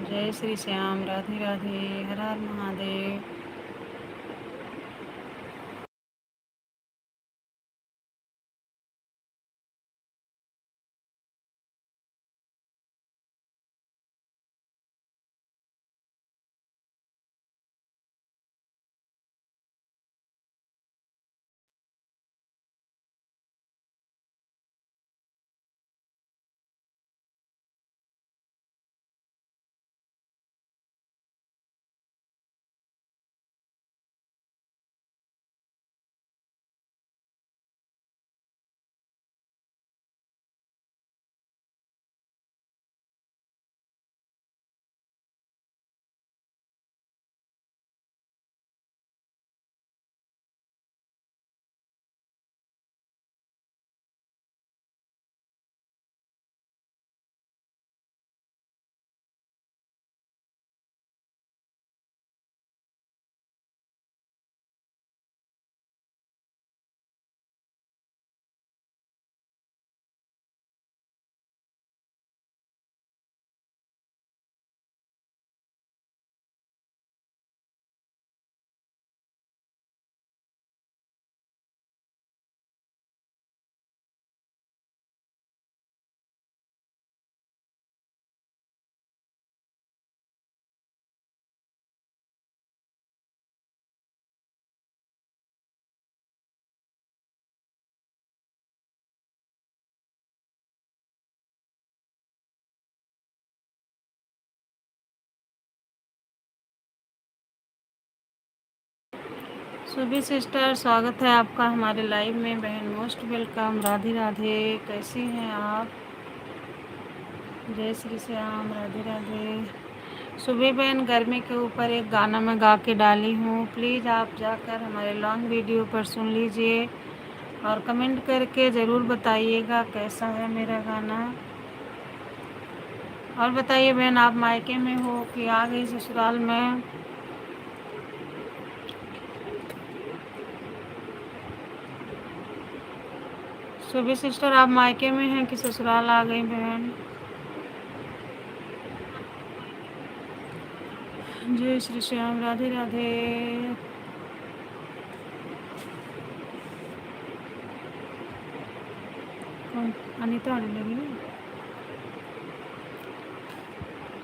जय श्री श्याम, राधे राधे, हर हर महादेव। सुबह सिस्टर, स्वागत है आपका हमारे लाइव में। बहन मोस्ट वेलकम, राधे राधे। कैसी हैं आप? जय श्री श्याम, राधे राधे। सुबह बहन, गर्मी के ऊपर एक गाना मैं गा के डाली हूँ, प्लीज़ आप जाकर हमारे लॉन्ग वीडियो पर सुन लीजिए और कमेंट करके ज़रूर बताइएगा कैसा है मेरा गाना। और बताइए बहन, आप मायके में हो कि आ गई ससुराल में? सुबह सिस्टर, आप मायके में हैं कि ससुराल आ गई बहन? जय श्री श्याम, राधे राधे। कौन? अनीता आने लगी ना।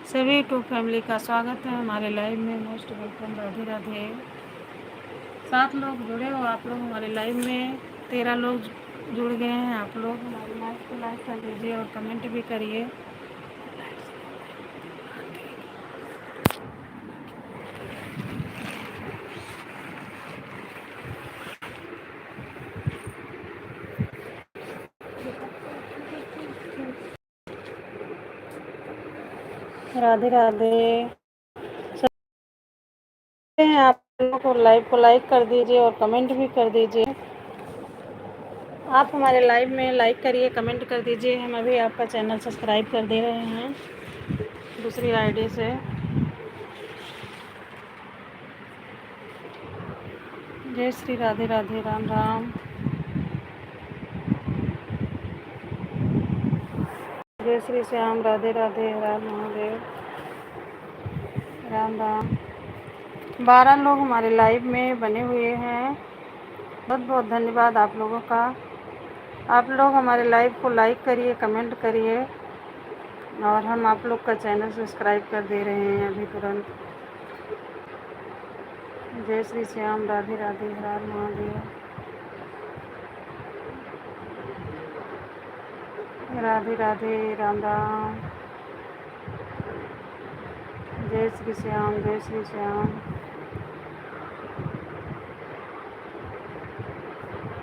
सभी टू फैमिली का स्वागत है हमारे लाइव में, मोस्ट वेलकम, राधे राधे। 7 लोग जुड़े हो आप लोग हमारे लाइव में, 13 लोग जुड़ गए हैं। आप लोग हमारे लाइव को लाइक कर दीजिए और कमेंट भी करिए। राधे राधे। आप लोगों को लाइव को लाइक कर दीजिए और कमेंट भी कर दीजिए। आप हमारे लाइव में लाइक करिए, कमेंट कर दीजिए। हम अभी आपका चैनल सब्सक्राइब कर दे रहे हैं दूसरी आईडी से। जय श्री राधे राधे, राम राम। जय श्री श्याम, राधे राधे, राम महादेव, राम राम। 12 लोग हमारे लाइव में बने हुए हैं। बहुत बहुत धन्यवाद आप लोगों का। आप लोग हमारे लाइव को लाइक करिए, कमेंट करिए और हम आप लोग का चैनल सब्सक्राइब कर दे रहे हैं अभी तुरंत। जय श्री श्याम, राधे राधे, हर महादेव, राधे राधे, राम राम। जय श्री श्याम, जय श्री श्याम।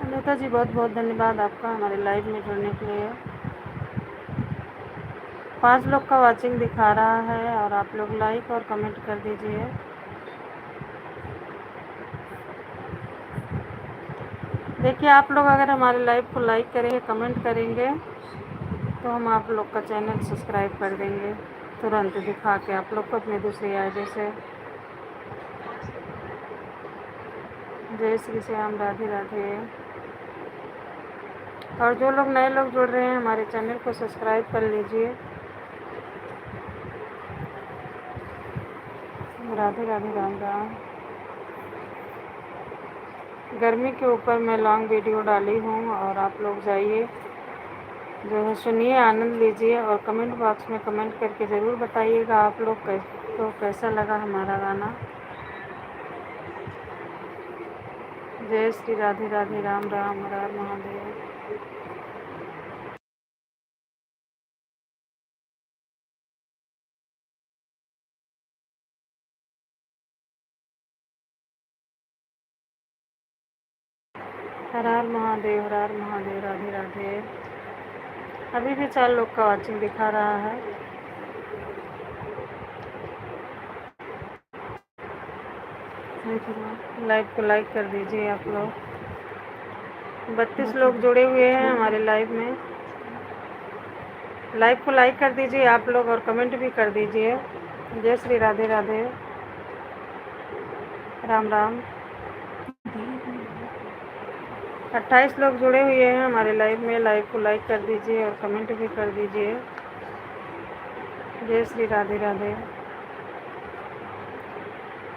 अनीता जी, बहुत बहुत धन्यवाद आपका हमारे लाइव में जुड़ने के लिए। 5 लोग का वाचिंग दिखा रहा है और आप लोग लाइक और कमेंट कर दीजिए। देखिए, आप लोग अगर हमारे लाइव को लाइक करेंगे, कमेंट करेंगे तो हम आप लोग का चैनल सब्सक्राइब कर देंगे तुरंत दिखा के आप लोग को अपने दूसरी आईडी से। जय श्री श्याम, राधे राधे। और जो लोग नए लोग जुड़ रहे हैं, हमारे चैनल को सब्सक्राइब कर लीजिए। राधे राधे, राम राम। गर्मी के ऊपर मैं लॉन्ग वीडियो डाली हूँ और आप लोग जाइए जो है सुनिए, आनंद लीजिए और कमेंट बॉक्स में कमेंट करके ज़रूर बताइएगा आप लोग तो कैसा लगा हमारा गाना। जय श्री राधे राधे, राम राम, हर हर महादेव। हर हर महादेव, हर हर महादेव, राधे राधे। अभी भी 4 लोग का वॉचिंग दिखा रहा है। लाइव को लाइक कर दीजिए आप लोग। 32 लोग जुड़े हुए हैं हमारे लाइव में। लाइव को लाइक कर दीजिए आप लोग और कमेंट भी कर दीजिए। जय श्री राधे राधे, राम राम। 28 लोग जुड़े हुए हैं हमारे लाइव में। लाइव को लाइक कर दीजिए और कमेंट भी कर दीजिए। जय श्री राधे राधे।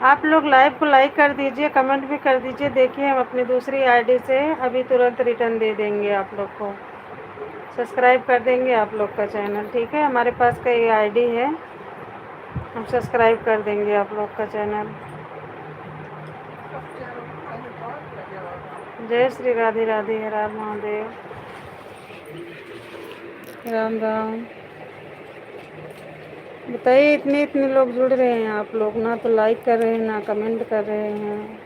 आप लोग लाइव को लाइक कर दीजिए, कमेंट भी कर दीजिए। देखिए हम अपनी दूसरी आईडी से अभी तुरंत रिटर्न दे देंगे आप लोग को। सब्सक्राइब कर देंगे आप लोग का चैनल, ठीक है। हमारे पास कई आईडी है, हम सब्सक्राइब कर देंगे आप लोग का चैनल। जय श्री राधे राधे, हर हर महादेव, राम राम। बताइए इतने इतने लोग जुड़ रहे हैं, आप लोग ना तो लाइक कर रहे हैं ना कमेंट कर रहे हैं।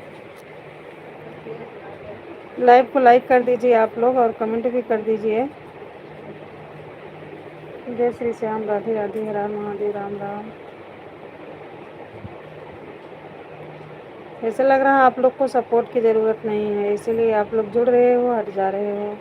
लाइव को लाइक कर दीजिए आप लोग और कमेंट भी कर दीजिए। जय श्री श्याम, राधे राधे, हर हर महादेव, राम राम। ऐसा लग रहा है आप लोग को सपोर्ट की ज़रूरत नहीं है, इसीलिए आप लोग जुड़ रहे हो, हट जा रहे हो।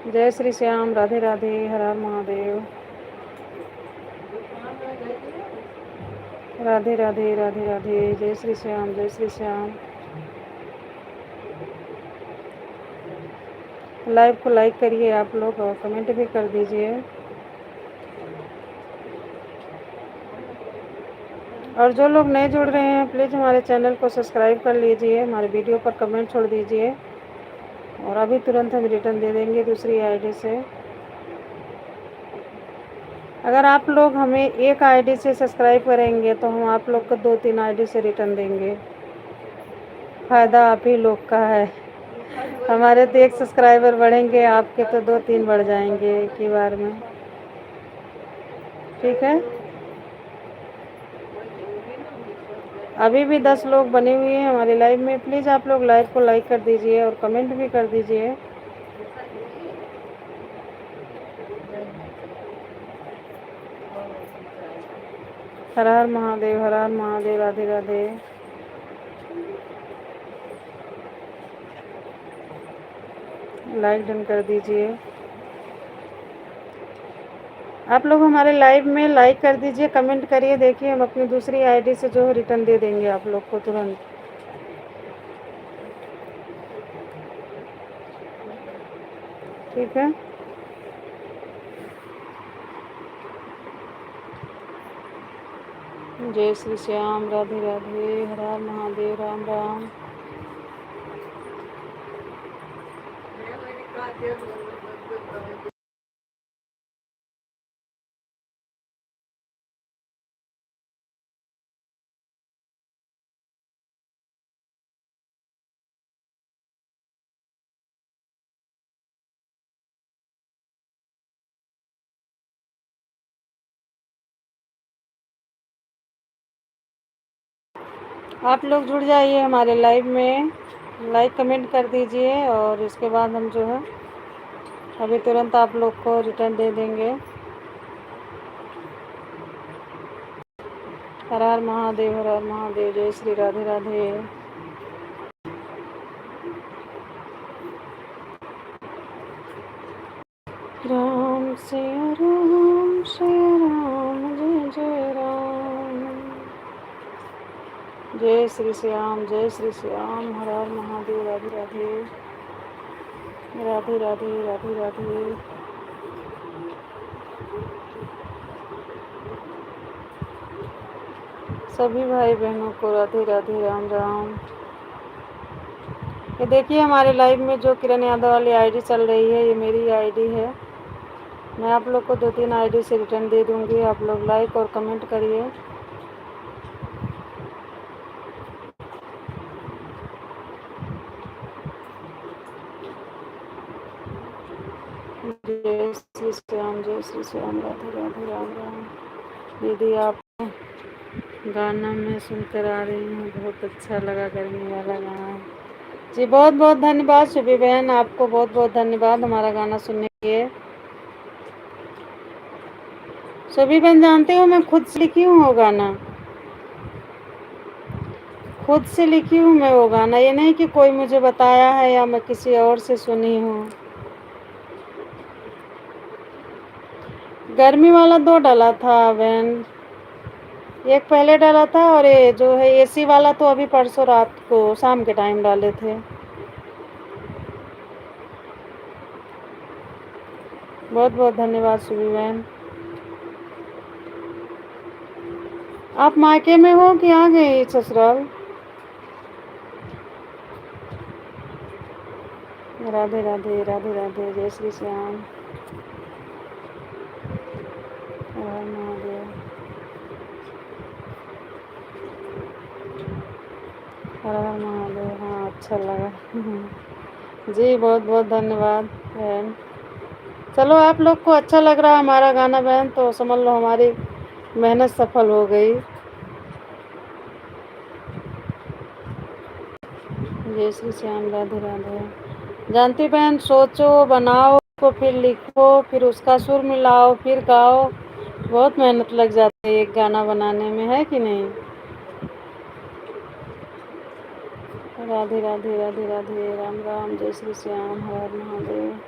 जय श्री श्याम, राधे राधे, हर हर महादेव, राधे राधे, राधे राधे। जय श्री श्याम, जय श्री श्याम। लाइव को लाइक करिए आप लोग और कमेंट भी कर दीजिए। और जो लोग नए जुड़ रहे हैं प्लीज़ हमारे चैनल को सब्सक्राइब कर लीजिए, हमारे वीडियो पर कमेंट छोड़ दीजिए और अभी तुरंत हम रिटर्न दे देंगे दूसरी आईडी से। अगर आप लोग हमें एक आईडी से सब्सक्राइब करेंगे तो हम आप लोग को 2-3 आईडी से रिटर्न देंगे। फ़ायदा आप ही लोग का है। हमारे तो 1 सब्सक्राइबर बढ़ेंगे, आपके तो 2-3 बढ़ जाएंगे एक ही बार में, ठीक है। अभी भी 10 लोग बने हुए हैं हमारे लाइव में। प्लीज़ आप लोग लाइव को लाइक कर दीजिए और कमेंट भी कर दीजिए। हर हर महादेव, हर हर महादेव, राधे राधे। लाइक डन कर दीजिए। आप लोग हमारे लाइव में लाइक कर दीजिए, कमेंट करिए। देखिए हम अपनी दूसरी आईडी से जो है रिटर्न दे देंगे आप लोग को तुरंत, ठीक है। जय श्री श्याम, राधे राधे, हर हर महादेव, राम राम। आप लोग जुड़ जाइए हमारे लाइव में, लाइक कमेंट कर दीजिए और इसके बाद हम जो है अभी तुरंत आप लोग को रिटर्न दे देंगे। हर हर महादेव, हर हर महादेव। जय श्री राधे राधे। राम सिया राम, जय जय राम। जय श्री श्याम, जय श्री श्याम, हर हर महादेव, राधे राधे, राधे राधे, राधे राधे। सभी भाई बहनों को राधे राधे, राम राम। ये देखिए हमारे लाइव में जो किरण यादव वाली आईडी चल रही है, ये मेरी आईडी है। मैं आप लोग को 2-3 आईडी से रिटर्न दे दूंगी, आप लोग लाइक और कमेंट करिए। जय श्री श्याम, जय श्री श्याम, राधे राधे, राम राम। दीदी आप गाना मैं सुनकर आ रही हूँ, बहुत अच्छा लगा, करने वाला गाना। जी बहुत बहुत धन्यवाद शुभी बहन, आपको बहुत बहुत धन्यवाद हमारा गाना सुनने के लिए। शुभी बहन जानते हो मैं खुद से लिखी हूँ वो गाना, खुद से लिखी हूँ मैं वो गाना, ये नहीं कि कोई मुझे बताया है या मैं किसी और से सुनी हूँ। गर्मी वाला 2 डाला था बहन, एक पहले डाला था और ये जो है एसी वाला तो अभी परसों रात को शाम के टाइम डाले थे। बहुत बहुत धन्यवाद सुबी बहन। आप मायके में हो कि आ गए ससुराल? राधे राधे, राधे राधे, जय श्री श्याम, हर हर महादेव, हर हर महादेव। हाँ अच्छा लगा जी बहुत बहुत धन्यवाद बहन। चलो आप लोग को अच्छा लग रहा है हमारा गाना बहन, तो समझ लो हमारी मेहनत सफल हो गई। जय श्री श्याम, राधे राधे। जानती बहन, सोचो, बनाओ, उसको फिर लिखो, फिर उसका सुर मिलाओ, फिर गाओ, बहुत मेहनत लग जाती है एक गाना बनाने में, है कि नहीं? राधे राधे, राधे राधे, राम राम, जय श्री श्याम, हर हर महादेव।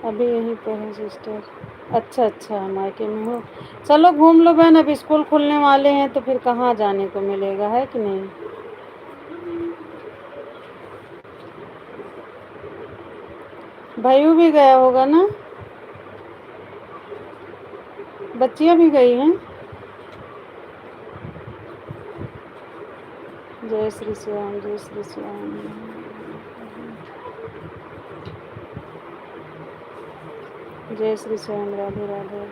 अभी यहीं पे है सिस्टर। अच्छा अच्छा, मायके में हो। चलो घूम लो बहन, अब स्कूल खुलने वाले हैं तो फिर कहाँ जाने को मिलेगा, है कि नहीं? भाइयों भी गया होगा ना, बच्चियाँ भी गई हैं। जय श्री श्याम, जय श्री श्याम, जय श्री श्याम, राधे राधे।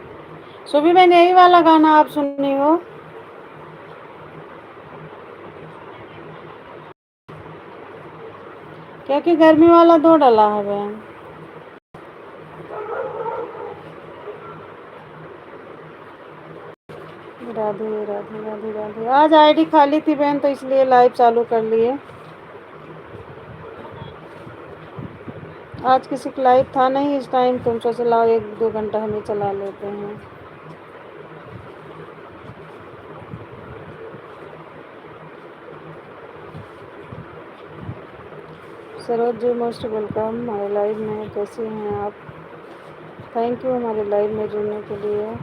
सुबह मैंने यही वाला गाना आप सुनी हो? क्योंकि गर्मी वाला 2 डाला है बहन। राधे राधे, राधे राधे। आज आईडी खाली थी बहन, तो इसलिए लाइव चालू कर लिए। आज किसी का लाइव था नहीं इस टाइम, तुम सोचे लाओ 1-2 घंटा हमें चला लेते हैं। सरोज जी मोस्ट वेलकम हमारे लाइव में, कैसे हैं आप? थैंक यू हमारे लाइव में जुड़ने के लिए।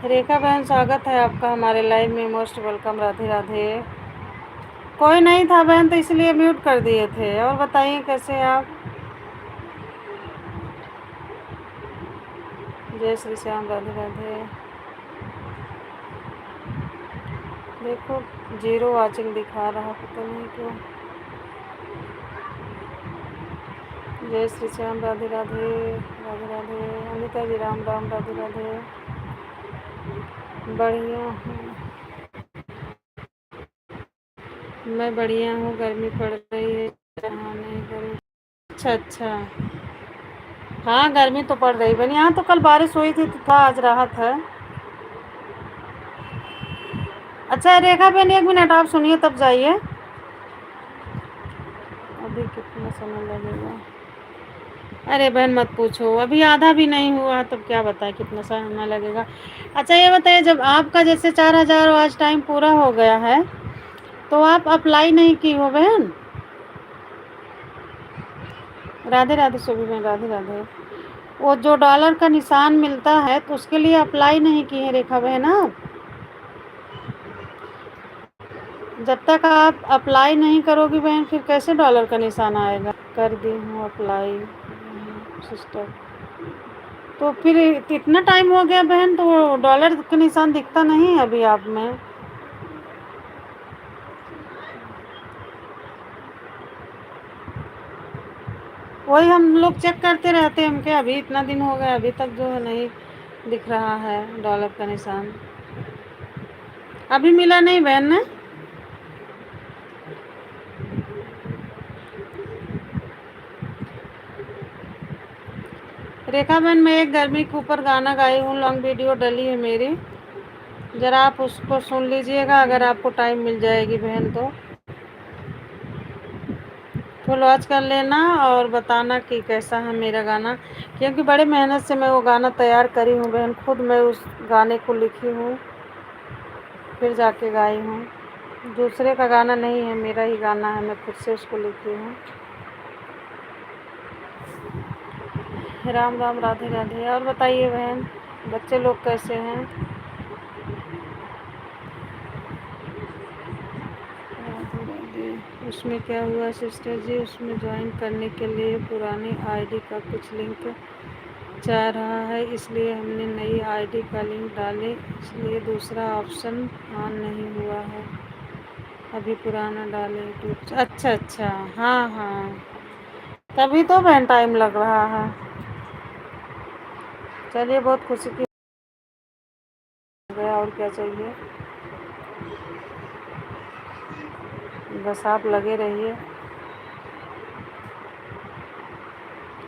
रेखा बहन, स्वागत है आपका हमारे लाइव में। Most welcome. राधे राधे। कोई नहीं था बहन, तो इसलिए म्यूट कर दिए थे। और बताइए कैसे हैं आप? जय श्री श्याम। राधे राधे। देखो, 0 वाचिंग दिखा रहा, पता नहीं क्यों। जय श्री श्याम। राधे राधे। राधे राधे। अनिता जी, राम राम। राधे राधे। बढ़िया हूँ, मैं बढ़िया हूँ। गर्मी पड़ रही है, यहाँ नहीं गर्मी। अच्छा अच्छा। हाँ, गर्मी तो पड़ रही बनी। यहाँ तो कल बारिश हुई थी तो था, आज राहत है। अच्छा रेखा बहन, 1 मिनट आप सुनिए तब जाइए। अभी कितना समय लगेगा? अरे बहन मत पूछो, अभी आधा भी नहीं हुआ तब क्या बताए कितना समय लगेगा। अच्छा ये बताइए, जब आपका जैसे 4000 आज टाइम पूरा हो गया है तो आप अप्लाई नहीं की हो बहन? राधे राधे सुबह बहन। राधे राधे। वो जो डॉलर का निशान मिलता है तो उसके लिए अप्लाई नहीं की है रेखा बहन आप? जब तक आप अप्लाई नहीं करोगी बहन, फिर कैसे डॉलर का निशान आएगा? कर दी हूँ अप्लाई सिस्टर। तो फिर इतना टाइम हो गया बहन, तो डॉलर का निशान दिखता नहीं है अभी आप में? वही हम लोग चेक करते रहते हैं, हम क्या अभी इतना दिन हो गया अभी तक जो है नहीं दिख रहा है डॉलर का निशान। अभी मिला नहीं बहन ने? रेखा बहन, मैं एक गर्मी के ऊपर गाना गाई हूँ, लॉन्ग वीडियो डली है मेरी, ज़रा आप उसको सुन लीजिएगा अगर आपको टाइम मिल जाएगी बहन तो। फुल वॉच कर लेना और बताना कि कैसा है मेरा गाना, क्योंकि बड़े मेहनत से मैं वो गाना तैयार करी हूँ बहन। खुद मैं उस गाने को लिखी हूँ, फिर जाके गाई हूँ। दूसरे का गाना नहीं है, मेरा ही गाना है, मैं खुद से उसको लिखी हूँ। राम राम। राधे राधे। और बताइए बहन, बच्चे लोग कैसे हैं? राधे राधे। उसमें क्या हुआ सिस्टर जी? उसमें ज्वाइन करने के लिए पुरानी आईडी का कुछ लिंक चाह रहा है, इसलिए हमने नई आईडी का लिंक डाले, इसलिए दूसरा ऑप्शन ऑन नहीं हुआ है। अभी पुराना डाले तो। अच्छा अच्छा। हाँ हाँ, तभी तो बहन टाइम लग रहा है। चलिए, बहुत खुशी की गया, और क्या चाहिए। बस आप लगे रहिए।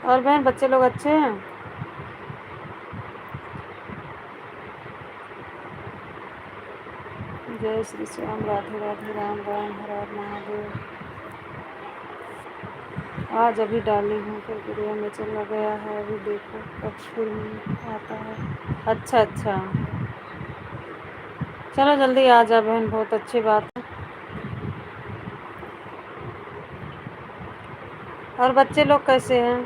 और बहन बच्चे लोग अच्छे हैं? जय श्री श्याम। राधे राधे। राम राम। हर हर महादेव। आज अभी डाली हूँ, फिर गुड़िया में चला गया है, अभी देखो कब फिर आता है। अच्छा अच्छा, चलो जल्दी आ जा बहन, बहुत अच्छी बात है। और बच्चे लोग कैसे हैं?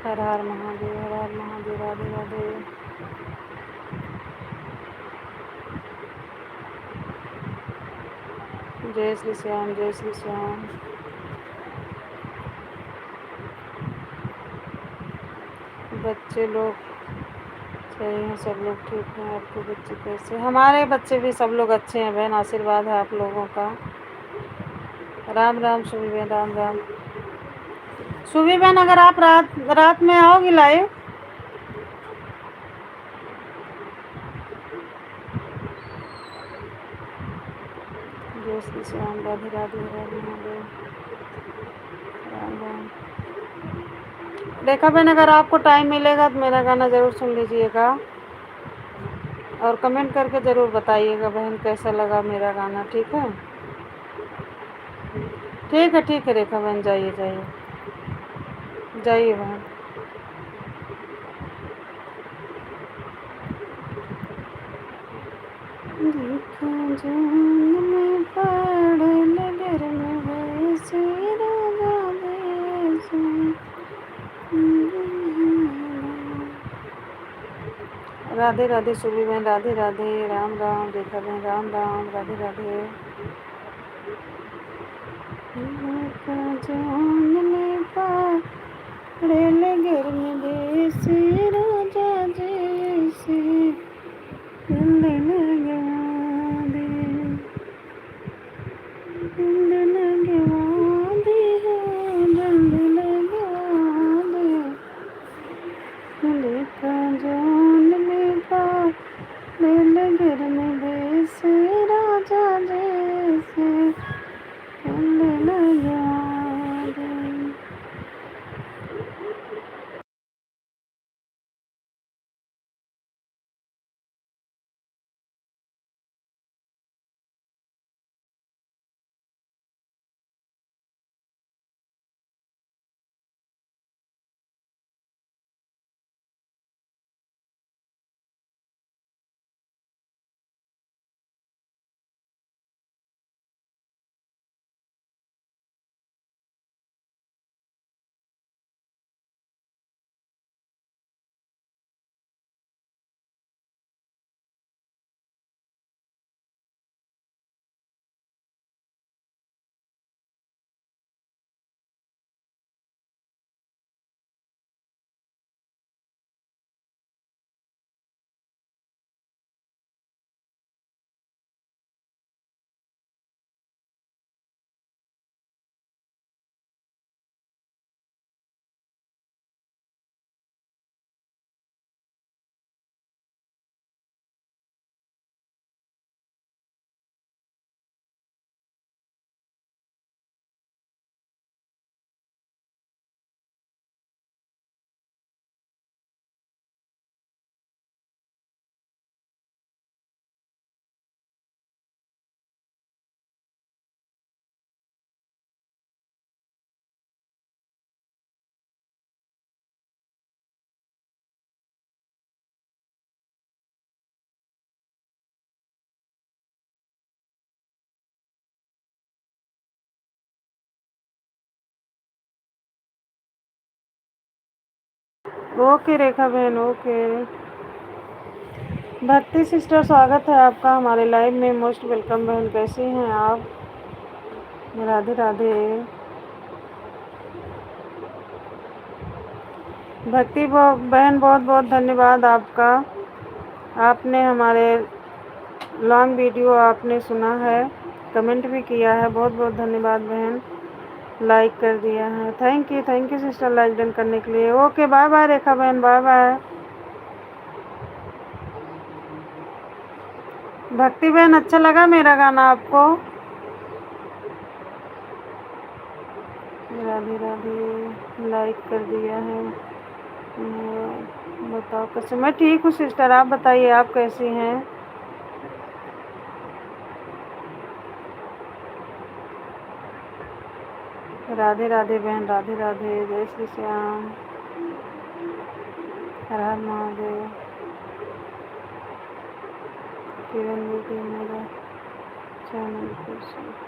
हर हर महादेव। हर हर महादेव। राधे राधे। जय श्री श्याम। जय श्री श्याम। बच्चे लोग सही हैं, सब लोग ठीक हैं। आपके बच्चे कैसे? हमारे बच्चे भी सब लोग अच्छे हैं बहन, आशीर्वाद है आप लोगों का। राम राम सुबी बहन। राम राम सुबी बहन, अगर आप रात रात में आओगी लाइव? जय श्री श्याम। राधे राधे। राधे महादेव। राम राम। रेखा बहन, अगर आपको टाइम मिलेगा तो मेरा गाना ज़रूर सुन लीजिएगा और कमेंट करके ज़रूर बताइएगा बहन कैसा लगा मेरा गाना। ठीक है? ठीक है, ठीक है रेखा बहन, जाइए जाइए जाइए बहन। देखा जान में पड़ नगर में राधे राधे सुबी बहन, राधे राधे, राम राम रेखा बहन, राम राम, राधे राधे। गर्मी देसी राजा जैसे राजा जैसे ओके रेखा बहन, ओके। भक्ति सिस्टर, स्वागत है आपका हमारे लाइव में, मोस्ट वेलकम बहन। कैसी हैं आप? राधे राधे। भक्ति बहन, बहुत बहुत धन्यवाद आपका। आपने हमारे लॉन्ग वीडियो आपने सुना है, कमेंट भी किया है, बहुत बहुत धन्यवाद बहन। लाइक कर दिया है, thank you sister like done करने के लिए। ओके, बाय बाय रेखा बहन, बाय बाय। भक्ति बहन, अच्छा लगा मेरा गाना आपको? राधे राधे, लाइक कर दिया है। बताओ कैसे? मैं ठीक हूँ सिस्टर, आप बताइए आप कैसी हैं? राधे राधे बहन, राधे राधे, जय श्री श्याम, हर हर महादेव। किरण दीदी मेरा चैनल पर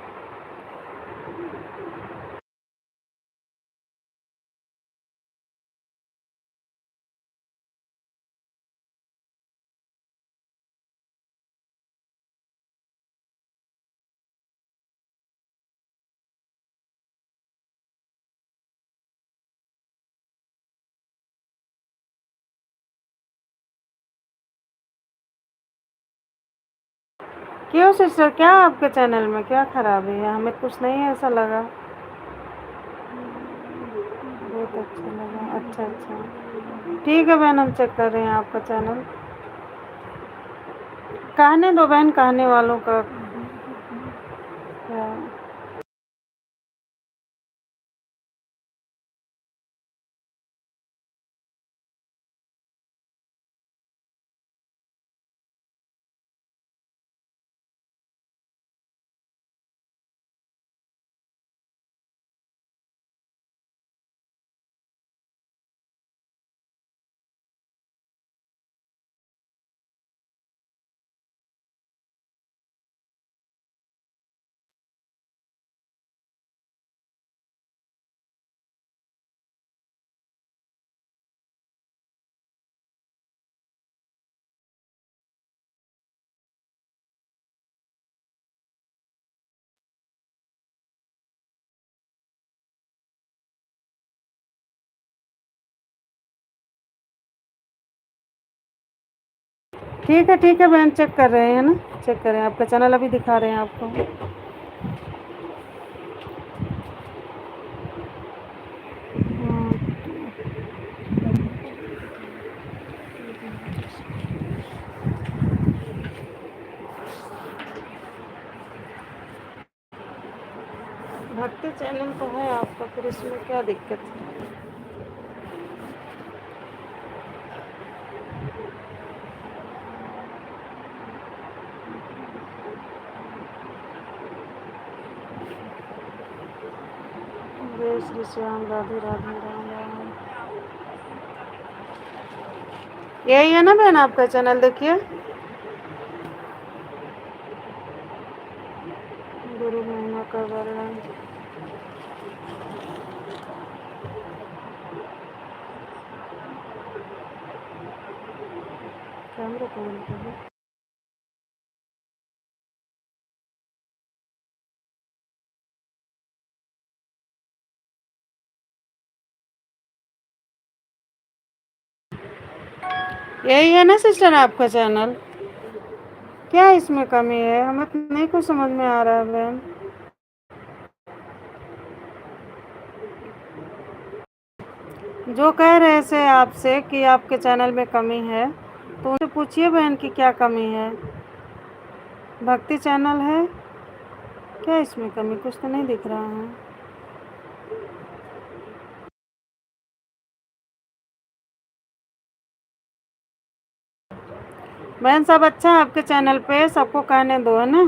क्यों सिस्टर, क्या आपके चैनल में क्या खराबी है? हमें कुछ नहीं ऐसा लगा। बहुत अच्छा लगा, अच्छा अच्छा, ठीक है बहन, हम चेक कर रहे हैं आपका चैनल। कहने दो बहन, कहने वालों का क्या। ठीक है बहन, चेक कर रहे हैं ना, चेक कर रहे हैं, आपका चैनल अभी दिखा रहे हैं आपको। भक्ति चैनल तो है आपका, फिर इसमें क्या दिक्कत है? जय श्री श्याम, राधे राधे, राम राम। यही है ना बहन आपका चैनल, देखिए, गुरु महिमा का वर्णन। कैमरा को बंद कर दो। यही है ना सिस्टर आपका चैनल? क्या इसमें कमी है? हमें तो नहीं कुछ समझ में आ रहा है बहन। जो कह रहे थे आपसे कि आपके चैनल में कमी है, तो उनसे पूछिए बहन कि क्या कमी है। भक्ति चैनल है, क्या इसमें कमी? कुछ तो नहीं दिख रहा है। बहन सब अच्छा है आपके चैनल पे, सबको कहने दो, है ना।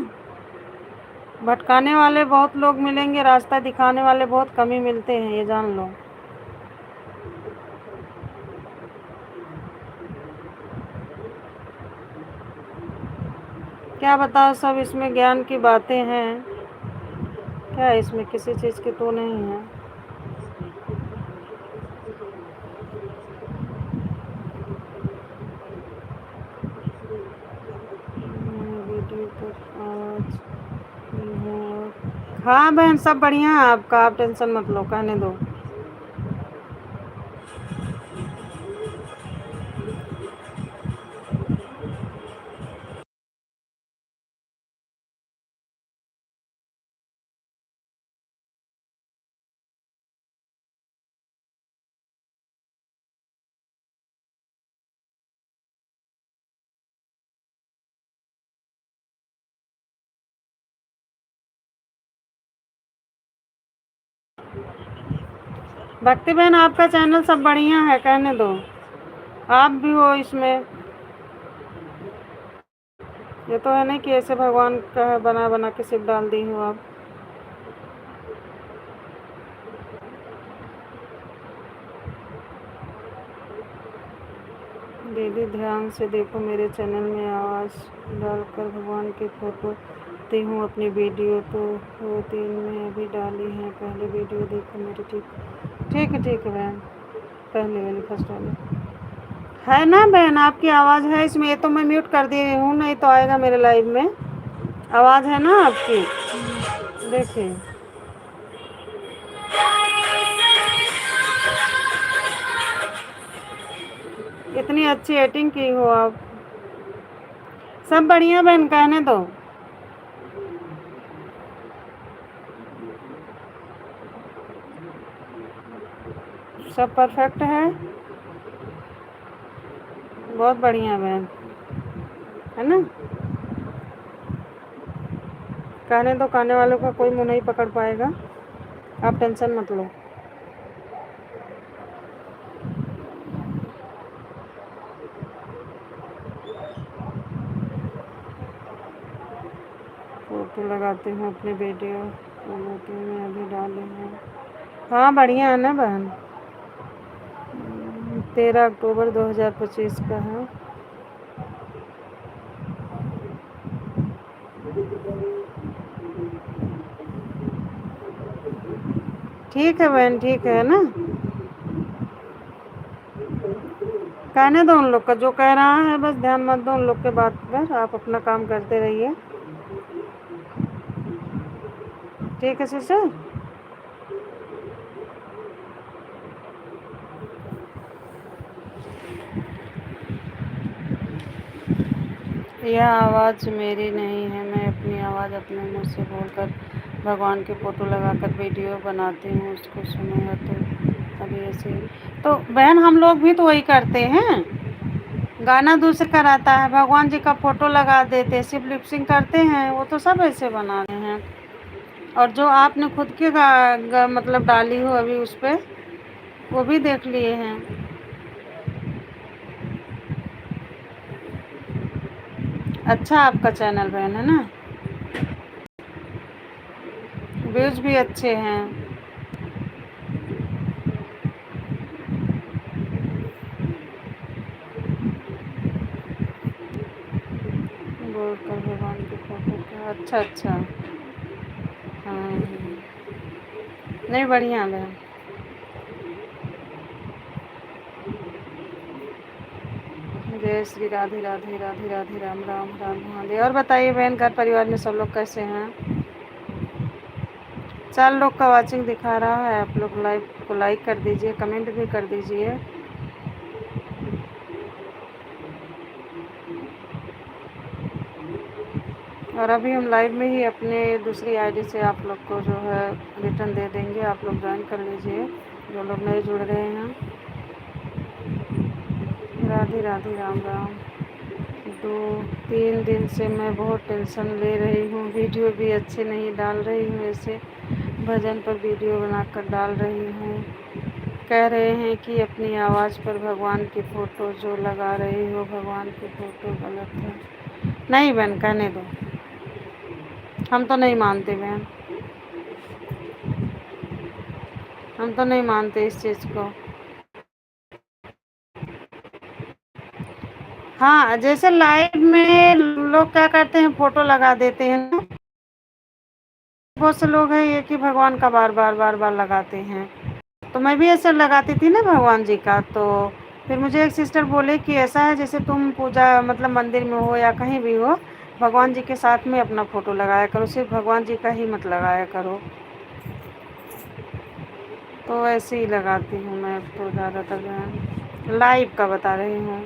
भटकाने वाले बहुत लोग मिलेंगे, रास्ता दिखाने वाले बहुत कम ही मिलते हैं, ये जान लो। क्या बताओ, सब इसमें ज्ञान की बातें हैं, क्या इसमें किसी चीज़ की तो नहीं है। वीडियो पर आवाज है। हाँ बहन सब बढ़िया है आपका, आप टेंशन मत लो, कहने दो। भक्ति बहन आपका चैनल सब बढ़िया है, कहने दो, आप भी हो इसमें। ये तो है नहीं कि ऐसे भगवान का है बना बना के सिर्फ डाल दी हो आप। दीदी ध्यान से देखो, मेरे चैनल में आवाज़ डालकर भगवान की फोटो दी हूँ, अपनी वीडियो तो 2-3 में अभी डाली है, पहले वीडियो देखो मेरी। ठीक है बहन, पहले वाली फर्स्ट वाली है ना बहन, आपकी आवाज़ है इसमें। ये तो मैं म्यूट कर दी हूँ, नहीं तो आएगा मेरे लाइव में। आवाज़ है ना आपकी, देखिए। इतनी अच्छी एडिटिंग की हो आप। सब बढ़िया बहन, कहने दो। सब परफेक्ट है, बहुत बढ़िया बहन, है ना। कहने दो, कहने वालों का कोई मुँह नहीं पकड़ पाएगा, आप टेंशन मत लो। फोटो लगाते हैं अपने वीडियो, में अभी डाले हैं। हाँ बढ़िया है ना बहन। 13 अक्टूबर 2025 का है। ठीक है बहन, ठीक है ना। कहने दो उन लोग का, जो कह रहा है बस ध्यान मत दो उन लोग के बात पर, आप अपना काम करते रहिए। ठीक है सिस्टर। यह आवाज़ मेरी नहीं है, मैं अपनी आवाज़ अपने मुंह से बोलकर भगवान की फ़ोटो लगाकर वीडियो बनाती हूँ, उसको सुनेगा तो अभी ऐसे ही। तो बहन हम लोग भी तो वही करते हैं, गाना दूसरे का रहता है, भगवान जी का फ़ोटो लगा देते, सिर्फ लिपसिंग करते हैं, वो तो सब ऐसे बना रहे हैं। और जो आपने खुद के मतलब डाली हो अभी उस पर, वो भी देख लिए हैं। अच्छा आपका चैनल बहन है ना, व्यूज़ भी अच्छे हैं। बोलकर भगवान की फ़ोटो का, अच्छा अच्छा। हाँ नहीं, बढ़िया बहन। जय श्री राधे राधे राधे राधे, राम राम राम महादेव। और बताइए बहन, घर परिवार में सब लोग कैसे हैं? 4 लोग का वाचिंग दिखा रहा है, आप लोग लाइव को लाइक कर दीजिए, कमेंट भी कर दीजिए। और अभी हम लाइव में ही अपने दूसरी आईडी से आप लोग को जो है रिटर्न दे देंगे, आप लोग ज्वाइन कर लीजिए जो लोग नए जुड़ रहे हैं। राधे राधे, राम राम। 2-3 दिन से मैं बहुत टेंशन ले रही हूँ, वीडियो भी अच्छे नहीं डाल रही हूँ, ऐसे भजन पर वीडियो बनाकर डाल रही हूँ। कह रहे हैं कि अपनी आवाज़ पर भगवान की फ़ोटो जो लगा रही हो, भगवान की फ़ोटो गलत है। नहीं बहन, कहने दो, हम तो नहीं मानते बहन, हम तो नहीं मानते इस चीज़ को। हाँ, जैसे लाइव में लोग क्या करते हैं, फ़ोटो लगा देते हैं ना, बहुत से लोग हैं ये कि भगवान का बार बार बार बार लगाते हैं। तो मैं भी ऐसे लगाती थी ना भगवान जी का, तो फिर मुझे एक सिस्टर बोले कि ऐसा है जैसे तुम पूजा मतलब मंदिर में हो या कहीं भी हो, भगवान जी के साथ में अपना फ़ोटो लगाया करो, सिर्फ भगवान जी का ही मत लगाया करो। तो ऐसे ही लगाती हूँ मैं तो ज़्यादातर बहन, लाइव का बता रही हूँ।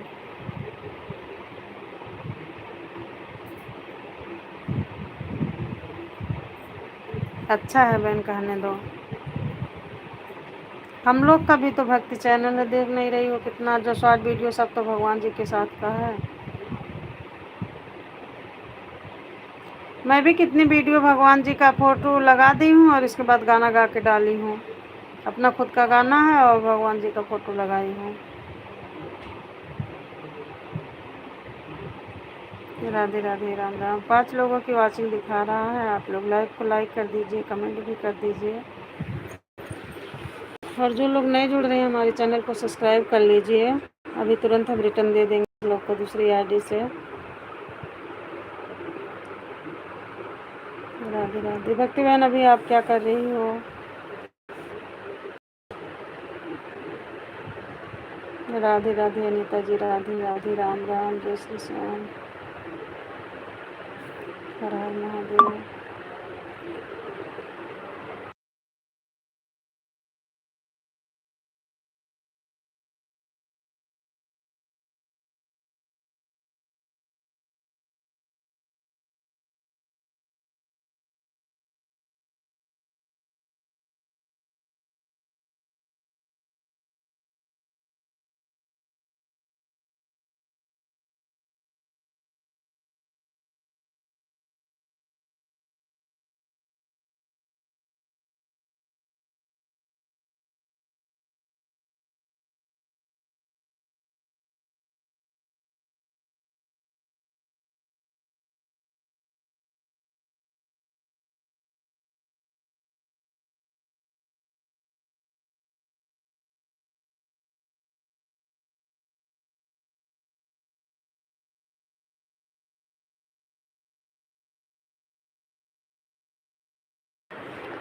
अच्छा है बहन, कहने दो। हम लोग का भी तो भक्ति चैनल है, देख नहीं रही हो कितना जो शॉर्ट वीडियो सब तो भगवान जी के साथ का है। मैं भी कितनी वीडियो भगवान जी का फ़ोटो लगा दी हूँ और इसके बाद गाना गा के डाली हूँ। अपना खुद का गाना है और भगवान जी का फ़ोटो लगाई हूँ। राधे राधे, राम राम। 5 लोगों की वाचिंग दिखा रहा है, आप लोग लाइव को लाइक कर दीजिए, कमेंट भी कर दीजिए। और जो लोग नए जुड़ रहे हैं हमारे चैनल को सब्सक्राइब कर लीजिए, अभी तुरंत हम रिटर्न दे देंगे आप लोग को दूसरी आईडी से। राधे राधे। भक्ति बहन, अभी आप क्या कर रही हो? राधे राधे अनीता जी, राधे राधे, राम राम, जय श्री श्याम, हर हर महादेव।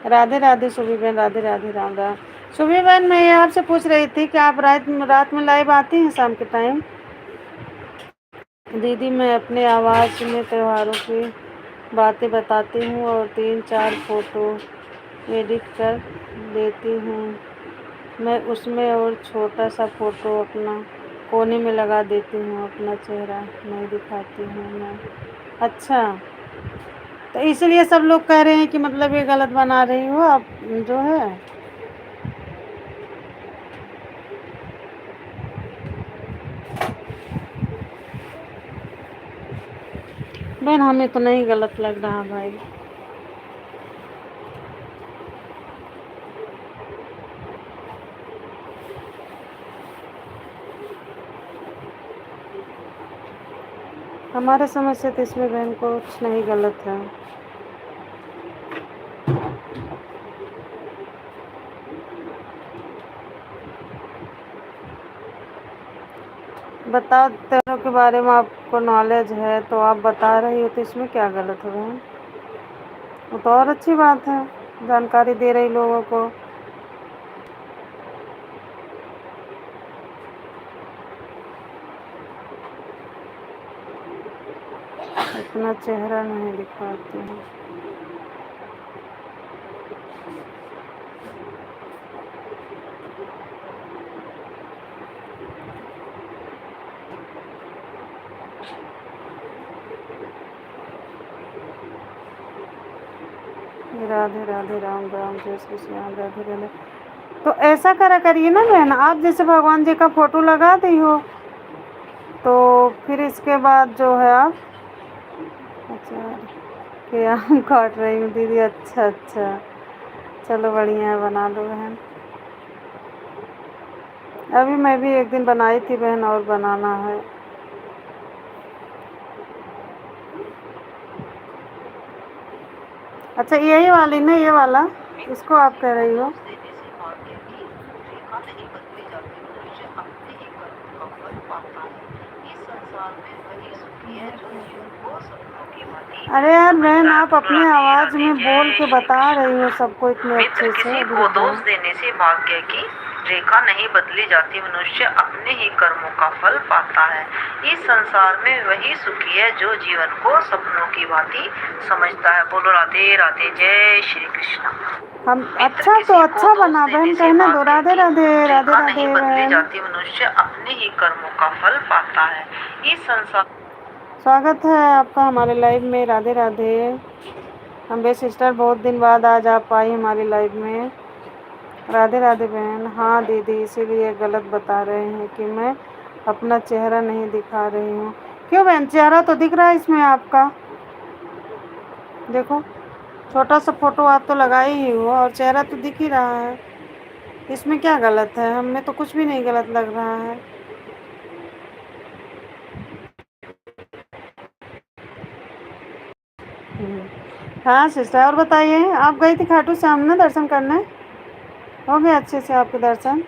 राधे राधे सुभी बहन, राधे राधे, राम राम। सुभी बहन, मैं ये आपसे पूछ रही थी कि आप रात में लाइव आती हैं शाम के टाइम? दीदी, मैं अपने आवाज़ में त्योहारों की बातें बताती हूँ और 3-4 फ़ोटो एडिट कर देती हूँ मैं उसमें, और छोटा सा फ़ोटो अपना कोने में लगा देती हूँ, अपना चेहरा नहीं दिखाती हूँ मैं। अच्छा, तो इसलिए सब लोग कह रहे हैं कि मतलब ये गलत बना रही हो आप जो है। बहन हमें तो नहीं गलत लग रहा भाई। हमारे समझ से तो इसमें बहन कुछ नहीं गलत है। बताओ, त्योहारों के बारे में आपको नॉलेज है तो आप बता रही हो, तो इसमें क्या गलत है बहन? वो तो और अच्छी बात है, जानकारी दे रही लोगों को। अपना चेहरा नहीं दिखाती हूँ। राधे राधे, राम राम, जय श्री श्याम, राधे राधे। तो ऐसा करा करिए ना बहन, आप जैसे भगवान जी का फोटो लगा दी हो, तो फिर इसके बाद जो है आप, अच्छा कि आम काट रही हूँ दीदी, अच्छा अच्छा, चलो बढ़िया है, बना लो बहन। अभी मैं भी एक दिन बनाई थी बहन, और बनाना है। अच्छा यही वाली ना, ये वाला, इसको आप कह रही हो? अरे यार बहन, आप अपने आवाज में बोल के बता रही हो सबको इतने अच्छे से। किसी को दोष देने से भाग्य की रेखा नहीं बदली जाती, मनुष्य अपने ही कर्मों का फल पाता है। इस संसार में वही सुखी है जो जीवन को सपनों की भांति समझता है। बोलो राधे राधे, जय श्री कृष्ण। हम अच्छा तो अच्छा बना बहन, कहने दो राधे राधे, राधे राधे नहीं बदली बहन। जाती, मनुष्य अपने ही कर्मों का फल पाता है। इस संसार। स्वागत है आपका हमारे लाइव में, राधे राधे। अम्बे सिस्टर, बहुत दिन बाद आज आप आई हमारी लाइव में। राधे राधे बहन। हाँ दीदी, इसीलिए गलत बता रहे हैं कि मैं अपना चेहरा नहीं दिखा रही हूँ। क्यों बहन, चेहरा तो दिख रहा है इसमें आपका, देखो छोटा सा फोटो आप तो लगाई ही हो और चेहरा तो दिख ही रहा है। इसमें क्या गलत है? हमें तो कुछ भी नहीं गलत लग रहा है। हाँ सिस्टर, और बताइए, आप गई थी खाटू श्याम ना दर्शन करने? हो गए अच्छे से आपके दर्शन?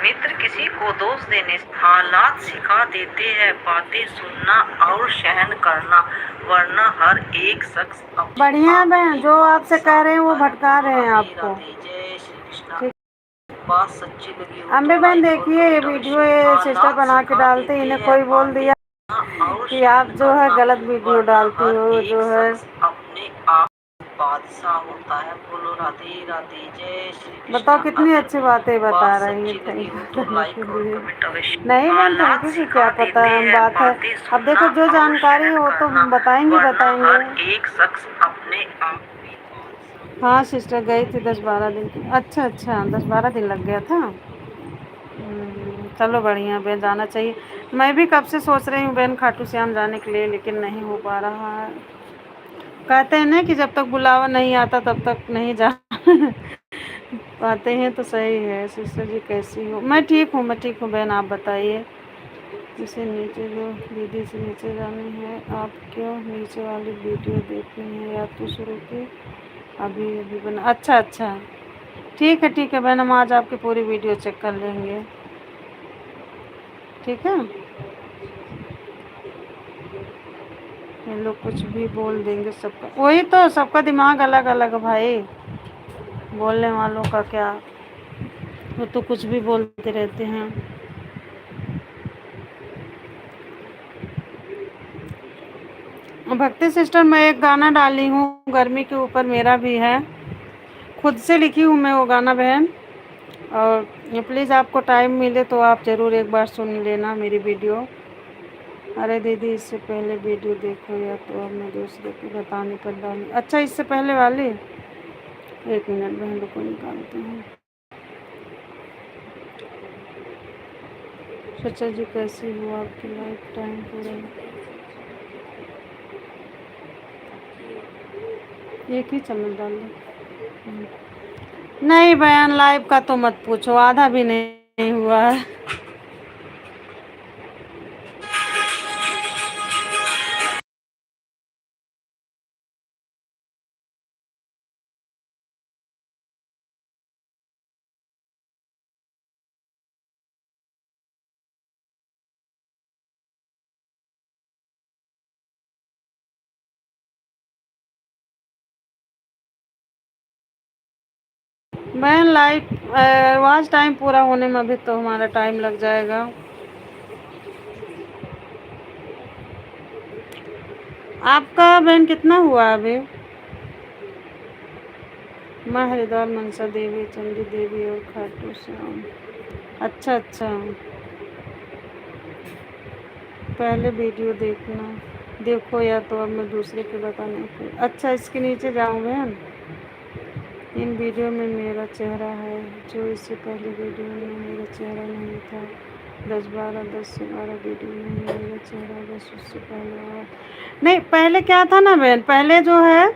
मित्र किसी को दोष देने से हालात सिखा देते हैं, बातें सुनना और सहन करना, वरना हर एक शख्स बढ़िया बहन, जो आपसे कह रहे हैं वो भटका रहे हैं आपको। जय श्री कृष्ण। बात सच्ची लगी हो अम्बे तो बहन लाइक और देखिए, ये कमेंट वीडियो अवश्य। ये सिस्टर हालात बना के सिखा डालते, देते इन्हें हैं, कोई बोल दिया और कि आप सहन जो है करना, गलत वीडियो वरना डालती हर हो एक जो है। शख्स अपने आप बादशाह होता है। बोलो राधे राधे, जय श्री कृष्ण। बताओ कितनी अच्छी बातें बता रही है, सच्ची लगी थैंक हो यू तो करने लाइक के और लिए। कमेंट अवश्य। नहीं बहन, थैंक हालात यू की सिखा क्या पता देते हैं, बात है। बातें अब देखो, जो सुनना और जानकारी सहन हो तो करना, बताएंगे वरना बताएंगे। हर एक शख्स अपने आप। हाँ सिस्टर, गई थी 10-12 दिन की। अच्छा अच्छा, 10-12 दिन लग गया था। चलो बढ़िया बहन, जाना चाहिए। मैं भी कब से सोच रही हूँ बहन खाटू श्याम जाने के लिए, लेकिन नहीं हो पा रहा है। कहते हैं ना कि जब तक बुलावा नहीं आता तब तक नहीं जा पाते हैं, तो सही है। सिस्टर जी कैसी हो? मैं ठीक हूँ, मैं ठीक हूँ बहन, आप बताइए। इसे नीचे जो दीदी से नीचे जानी है, आप क्यों नीचे वाली वीडियो देखनी है या तो शुरू की? अभी अभी बना, अच्छा अच्छा, ठीक है बहन, हम आज आपकी पूरी वीडियो चेक कर लेंगे, ठीक है। ये लोग कुछ भी बोल देंगे, सबका वही तो, सबका दिमाग अलग अलग है भाई, बोलने वालों का क्या, वो तो कुछ भी बोलते रहते हैं। भक्ति सिस्टर, मैं एक गाना डाली हूँ गर्मी के ऊपर, मेरा भी है, खुद से लिखी हूँ मैं वो गाना बहन। और प्लीज़ आपको टाइम मिले तो आप ज़रूर एक बार सुन लेना मेरी वीडियो। अरे दीदी इससे पहले वीडियो देखो या तो अब मैं दूसरे को बताने पर डालूँ। अच्छा इससे पहले वाली, एक मिनट बहनों को निकालते हैं। चाचा जी कैसी हो आपकी लाइफ टाइम पूरा? एक ही चम्मच डाल दो। नहीं बयान लाइव का तो मत पूछो, आधा भी नहीं हुआ है। बहन लाइट वॉच टाइम पूरा होने में अभी तो हमारा टाइम लग जाएगा। आपका बहन कितना हुआ अभी? माँ हरिद्वार मनसा देवी, चंडी देवी और खाटू श्याम। अच्छा अच्छा, पहले वीडियो देखो या तो अब मैं दूसरे के बताने को। अच्छा इसके नीचे जाऊँ बहन? इन वीडियो में मेरा चेहरा है, जो इससे पहले वीडियो में मेरा चेहरा नहीं था। 10 से 12 वीडियो में मेरा चेहरा, बस उससे पहले और नहीं। पहले क्या था ना बहन, पहले जो है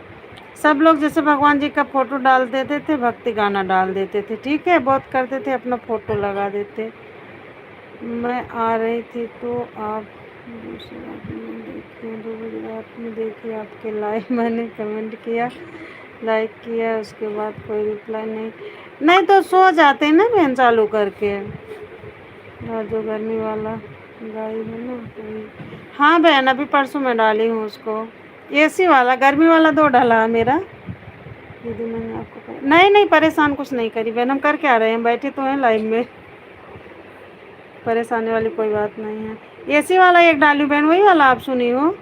सब लोग जैसे भगवान जी का फोटो डाल देते थे, भक्ति गाना डाल देते थे, ठीक है, बहुत करते थे, अपना फोटो लगा देते। मैं आ रही थी तो आप दूसरे रात में देखी, 2 बजे रात में देखी आपके लाइव। मैंने कमेंट किया, लाइक किया, उसके बाद कोई रिप्लाई नहीं। नहीं तो सो जाते हैं ना बहन चालू करके। और जो गर्मी वाला गाय है ना वही। हाँ बहन अभी परसों मैं डाली हूँ उसको। एसी वाला, गर्मी वाला 2 डाला है मेरा। दीदी मैंने आपको नहीं नहीं परेशान कुछ नहीं करी बहन, हम कर क्या रहे हैं, बैठे तो हैं लाइव में। परेशानी वाली कोई बात नहीं है। एसी वाला एक डाली बहन, वही वाला आप सुनी हो।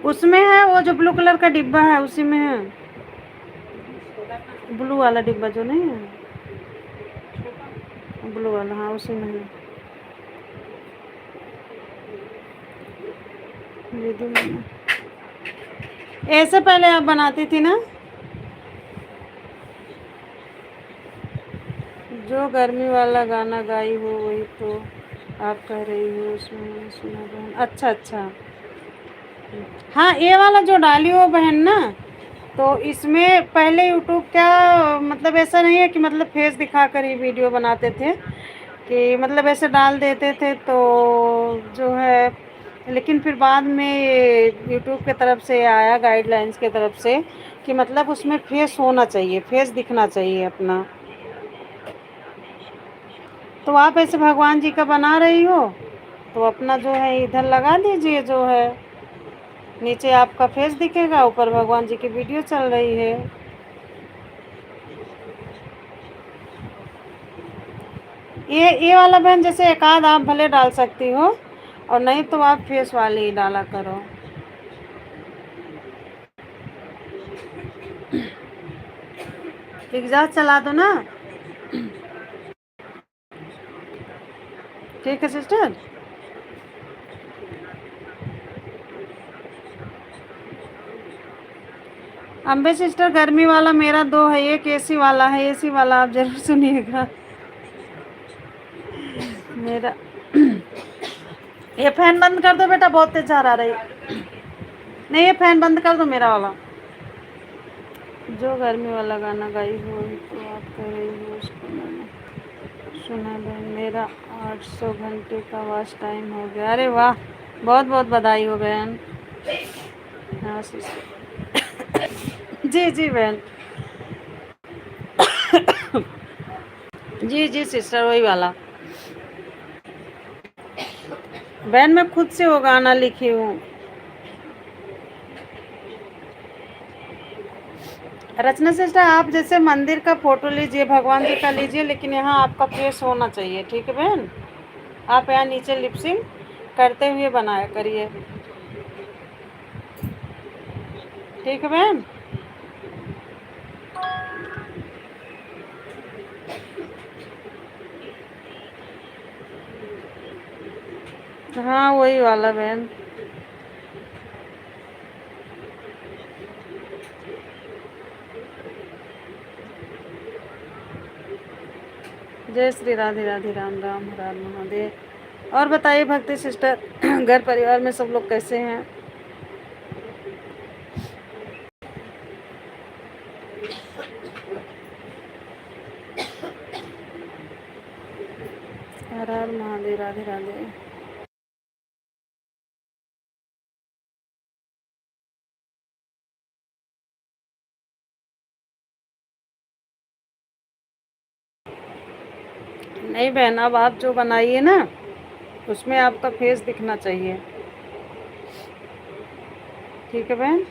उसमें है वो जो ब्लू कलर का डिब्बा है, उसी में है। ब्लू वाला डिब्बा जो नहीं है, ब्लू वाला, हाँ उसी में है। दीदी मैंने ऐसे पहले आप बनाती थी ना, जो गर्मी वाला गाना गाई हो वही तो आप कह रही हो, उसमें मैंने सुना बहन। अच्छा अच्छा, हाँ ये वाला जो डाली हो बहन ना, तो इसमें पहले यूट्यूब क्या मतलब ऐसा नहीं है कि मतलब फेस दिखा कर ही वीडियो बनाते थे, कि मतलब ऐसे डाल देते थे तो जो है। लेकिन फिर बाद में ये यूट्यूब की तरफ से आया, गाइडलाइंस की तरफ से, कि मतलब उसमें फेस होना चाहिए, फेस दिखना चाहिए अपना। तो आप ऐसे भगवान जी का बना रही हो तो अपना जो है इधर लगा दीजिए, जो है नीचे आपका फेस दिखेगा, ऊपर भगवान जी की वीडियो चल रही है। ये वाला बहन जैसे एक आध आप भले डाल सकती हो, और नहीं तो आप फेस वाले ही डाला करो। एग्जॉस्ट चला दो ना, ठीक है सिस्टर। अम्बे सिस्टर गर्मी वाला मेरा 2 है, एक एसी वाला है, एसी वाला आप जरूर सुनिएगा मेरा। ये फैन बंद कर दो बेटा, बहुत तेज आ रही। नहीं ये फैन बंद कर दो मेरा वाला। जो गर्मी वाला गाना गाई हो तो आप कह रही हो, उसको मैंने सुना बहन। मेरा 800 घंटे का वॉच टाइम हो गया। अरे वाह, बहुत बहुत बधाई हो बहन। हाँ जी जी बहन, जी जी सिस्टर वही वाला। बहन मैं खुद से वो गाना लिखी हूँ। रचना सिस्टर आप जैसे मंदिर का फोटो लीजिए, भगवान जी का लीजिए, लेकिन यहाँ आपका फेस होना चाहिए, ठीक है बहन। आप यहाँ नीचे लिपसिंग करते हुए बनाया करिए, ठीक है बहन। हाँ वही वाला बहन। जय श्री राधे राधे, राम राम, हर हर महादेव। और बताइए भक्ति सिस्टर, घर परिवार में सब लोग कैसे हैं? हर हर महादेव, राधे राधे। नहीं बहन, अब आप जो बनाइए ना उसमें आपका फेस दिखना चाहिए, ठीक है बहन?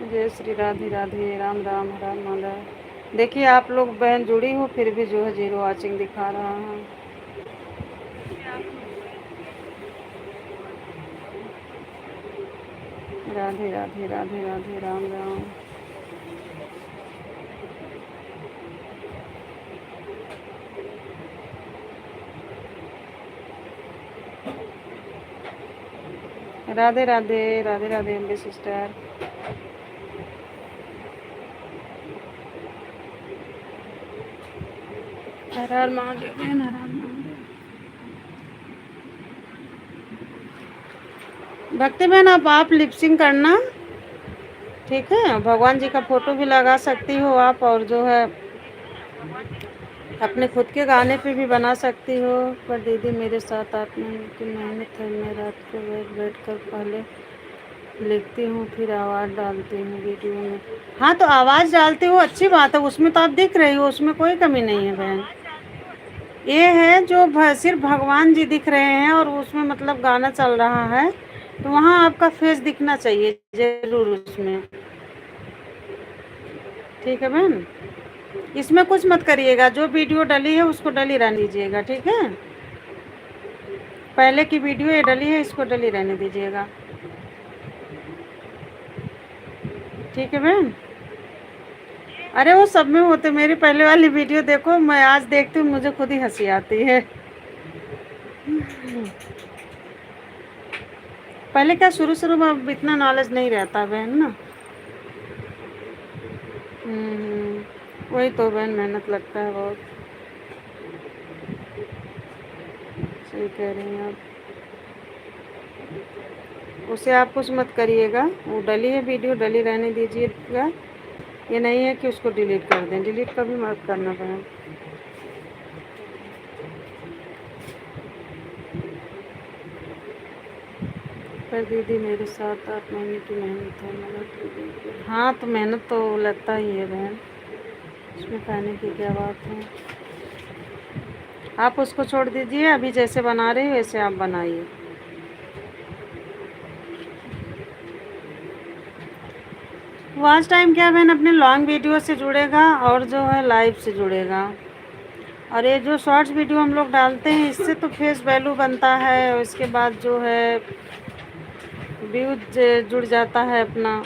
जय श्री राधे राधे, राम राम, हर हर महादेव। देखिए आप लोग बहन जुड़ी हो फिर भी जो है 0 वॉचिंग दिखा रहा है। राधे राधे, राधे राधे, राम राम। राधे राधे, राधे राधे अम्बे सिस्टर। हर हर महादेव बहन, हर हर महादेव। भक्ति बहन अब आप लिपसिंग करना, ठीक है? भगवान जी का फोटो भी लगा सकती हो आप, और जो है अपने खुद के गाने पे भी बना सकती हो। पर दीदी मेरे साथ आपने की मेहनत है, मैं रात को बैठ कर पहले लिखती हूँ फिर आवाज़ डालती हूँ वीडियो में। हाँ तो आवाज़ डालती हो अच्छी बात है, उसमें तो आप दिख रही हो, उसमें कोई कमी नहीं है बहन। ये है जो सिर्फ भगवान जी दिख रहे हैं और उसमें मतलब गाना चल रहा है, तो वहाँ आपका फेस दिखना चाहिए जरूर उसमें, ठीक है बहन? इसमें कुछ मत करिएगा, जो वीडियो डली है उसको डली रहने दीजिएगा, ठीक है? पहले की वीडियो ये डली है, इसको डली रहने दीजिएगा, ठीक है बहन? अरे वो सब में होते, मेरी पहले वाली वीडियो देखो, मैं आज देखती हूँ मुझे खुद ही हंसी आती है। पहले क्या शुरू शुरू में अब इतना नॉलेज नहीं रहता बहन ना। वही तो बहन, मेहनत लगता है बहुत, सही कह रही हैं आप। उसे आप कुछ मत करिएगा, वो डली है वीडियो, डली रहने दीजिएगा। ये नहीं है कि उसको डिलीट कर दें, डिलीट कभी मत करना बहन। पर दीदी मेरे साथ 8 महीने की मेहनत है, मेहनत। हाँ तो मेहनत तो लगता ही है बहन, उसमें कहने की क्या बात है। आप उसको छोड़ दीजिए, अभी जैसे बना रहे हो वैसे आप बनाइए। वॉच टाइम क्या बहन, अपने लॉन्ग वीडियो से जुड़ेगा और जो है लाइव से जुड़ेगा। और ये जो शॉर्ट्स वीडियो हम लोग डालते हैं इससे तो फेस वैल्यू बनता है, और इसके बाद जो है व्यूज जुड़ जाता है अपना।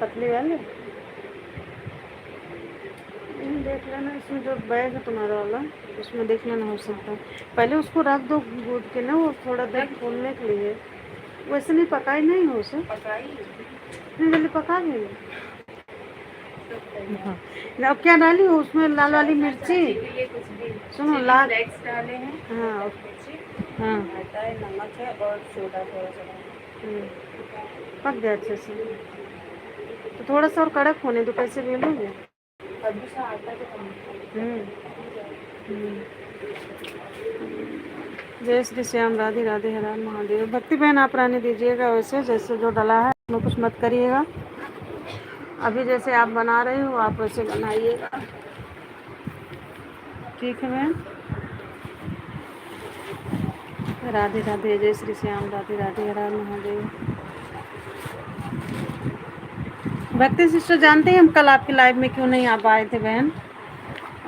पतली वाले देख लेना, इसमें जो बैग है तुम्हारा वाला उसमें देख लेना, हो सकता है। पहले उसको रख दो गूद के ना, वो थोड़ा देर फूलने के लिए। वैसे नहीं पकाई नहीं हो उसे, नहीं जल्दी पका देंगे। हाँ अब क्या डाली हो उसमें, लाल वाली मिर्ची, सुनो लाल डाले हैं। हाँ हाँ, नमक है और सोडा थोड़ा सा। पक गया अच्छे से, तो थोड़ा सा और कड़क होने दो, कैसे बेलोगे? जय श्री श्याम, राधे राधे, हर हर महादेव। भक्ति बहन आप रहने दीजिएगा वैसे, जैसे जो डला है उसमें कुछ मत करिएगा। अभी जैसे आप बना रहे हो आप वैसे बनाइएगा, ठीक है बहन? राधे राधे, जय श्री श्याम, राधे राधे, हर हर महादेव। भक्ति सिस्टर जानते हैं हम कल आपकी लाइव में क्यों नहीं आ पाए थे बहन?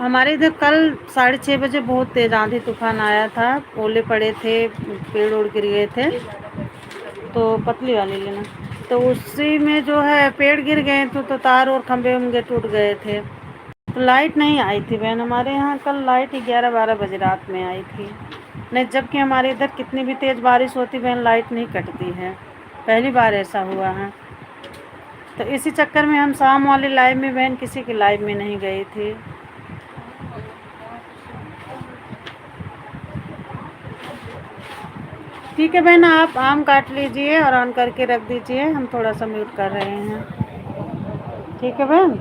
हमारे इधर कल 6:30 बजे बहुत तेज़ आंधी तूफान आया था, ओले पड़े थे, पेड़ उड़ गिर गए थे। तो पतली वाली लेना। तो उसी में जो है पेड़ गिर गए तो तार और खंभे उनके टूट गए थे। तो लाइट नहीं आई थी बहन, हमारे यहाँ कल लाइट 11-12 बजे रात में आई थी। नहीं, जबकि हमारे इधर कितनी भी तेज़ बारिश होती बहन लाइट नहीं कटती है, पहली बार ऐसा हुआ है। तो इसी चक्कर में हम शाम वाली लाइव में बहन किसी की लाइव में नहीं गई थी। ठीक है बहन, आप आम काट लीजिए और ऑन करके रख दीजिए, हम थोड़ा सा म्यूट कर रहे हैं। ठीक है बहन।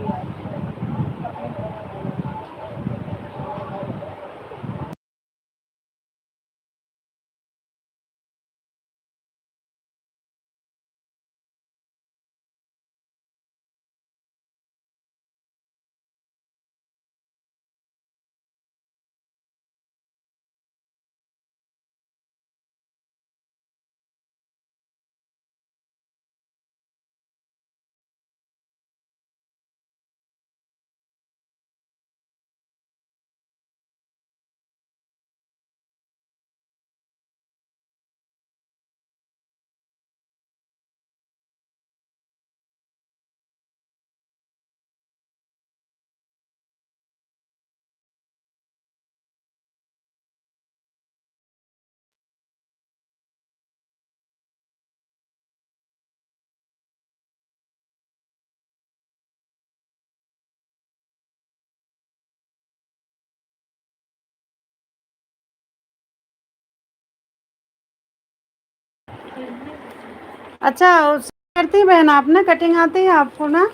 अच्छा, उस करती बहन आप ना, कटिंग आती है आपको ना,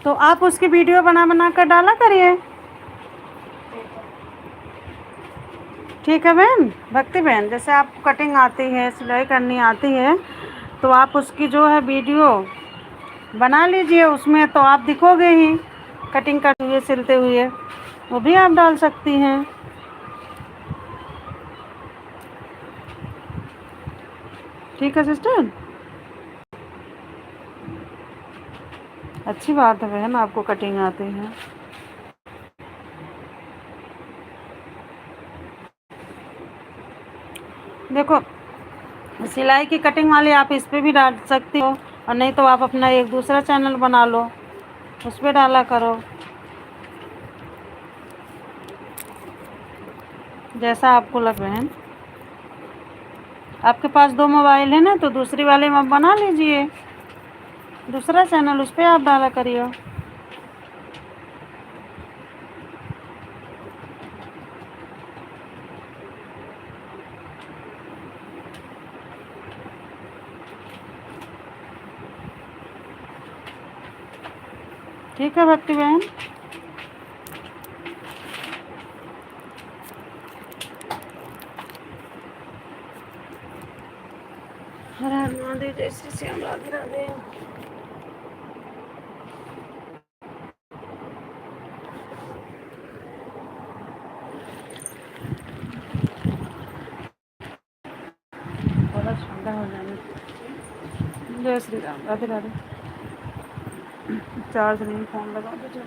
तो आप उसकी वीडियो बना बना कर डाला करिए। ठीक है बहन। भक्ति बहन, जैसे आपको कटिंग आती है, सिलाई करनी आती है, तो आप उसकी जो है वीडियो बना लीजिए, उसमें तो आप दिखोगे ही कटिंग करते हुए, सिलते हुए, वो भी आप डाल सकती हैं। ठीक है सिस्टर, अच्छी बात है बहन, आपको कटिंग आती है। देखो, सिलाई की कटिंग वाली आप इस पे भी डाल सकती हो, और नहीं तो आप अपना एक दूसरा चैनल बना लो, उस पर डाला करो, जैसा आपको लगे बहन। आपके पास 2 मोबाइल है ना, तो दूसरी वाले में आप बना लीजिए दूसरा चैनल, उस पर आप डाला करिए। ठीक है भक्ति बहन। हर हर महादेव, जय श्री श्याम, राधे राधे। थोड़ा ठंडा हो जाने। जय श्री राम, राधे राधे। चार्ज नहीं, फोन लगा दो।